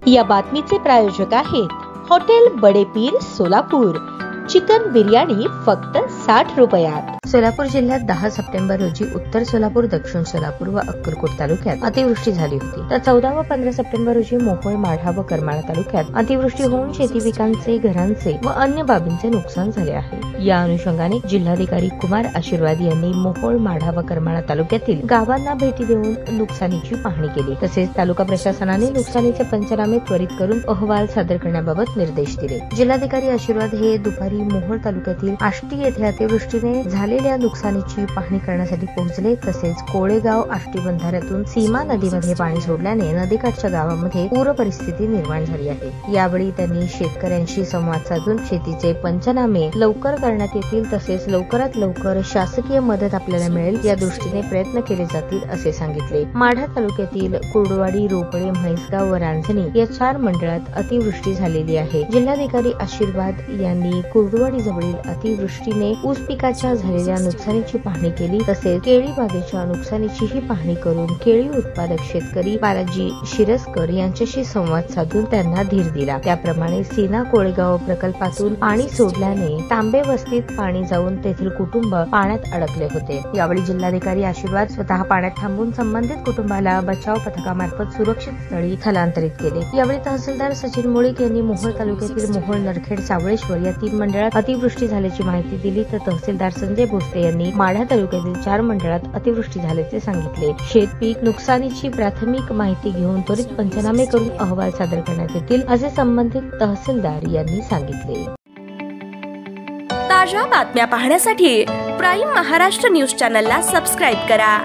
या बातमीचे प्रायोजक आहेत हॉटेल बडे पीर सोलापूर। चिकन बिर्याणी फक्त 60 रुपयात। सोलापूर जिल्ह्यात 10 सप्टेंबर रोजी उत्तर सोलापूर, दक्षिण सोलापूर व अक्कलकोट तालुक्यात अतिवृष्टी झाली होती। तर 14 व 15 सप्टेंबर रोजी मोहोळ, माढा व करमाळा तालुक्यात अतिवृष्टी होऊन शेती पिकांचे, घरांचे व अन्य बाबींचे नुकसान झाले आहे। या अनुषंगाने जिल्हाधिकारी कुमार आशीर्वाद यांनी मोहोळ, माढा व करमाळा तालुक्यातील गावांना भेटी देऊन नुकसानीची पाहणी केली। तसेच तालुका प्रशासनाने नुकसानीचे पंचनामे त्वरित करून अहवाल सादर करण्याबाबत निर्देश दिले। जिल्हाधिकारी आशीर्वाद हे दुपारी मोहोळ तालुक्यातील आष्टी येथे अतिवृष्टीने झालेल्या नुकसानीची पाहणी करण्यासाठी पोहोचले। तसेच कोळेगाव आष्टी बंधाऱ्यातून सीमा नदीमध्ये पाणी सोडल्याने नदीकाठच्या गावांमध्ये पूर परिस्थिती निर्माण झाली आहे। यावेळी त्यांनी शेतकऱ्यांशी संवाद साधून शेतीचे पंचनामे लवकर करण्यात येतील, तसेच लवकरात लवकर शासकीय मदत आपल्याला मिळेल या दृष्टीने प्रयत्न केले जातील असे सांगितले। माढा तालुक्यातील कुर्डवाडी, रोपळे, म्हैसगाव व रांजणी या 4 मंडळात अतिवृष्टी झालेली आहे। जिल्हाधिकारी आशीर्वाद यांनी कुर्डवाडी जवळील अतिवृष्टीने ऊस पिकाच्या झालेल्या नुकसानीची पाहणी केली। तसेच केळी बागेच्या नुकसानीचीही पाहणी करून केळी उत्पादक शेतकरी बालाजी शिरस्कर यांच्याशी संवाद साधून त्यांना धीर दिला। त्याप्रमाणे सीना कोळेगाव प्रकल्पातून पाणी सोडल्याने तांबे वस्तीत पाणी जाऊन तेथील कुटुंब पाण्यात अडकले होते। यावेळी जिल्हाधिकारी आशीर्वाद स्वतः पाण्यात थांबून संबंधित कुटुंबाला बचाव पथकामार्फत सुरक्षित स्थळी स्थलांतरित केले। यावेळी तहसीलदार सचिन मुळीक यांनी मोहोळ तालुक्यातील मोहोळ, नरखेड, सावळेश्वर या 3 मंडळात अतिवृष्टी झाल्याची माहिती दिली। तर तहसीलदार संजय भोसले यांनी माढा तालुक्यातील 4 मंडळात अतिवृष्टी झाल्याचे सांगितले। शेतपीक नुकसानीची प्राथमिक माहिती घेऊन त्वरित पंचनामे करून अहवाल सादर करण्यात येतील असे संबंधित तहसीलदार यांनी सांगितले। ताज्या बातम्या पाहण्यासाठी प्राईम महाराष्ट्र न्यूज चॅनलला सबस्क्राईब करा।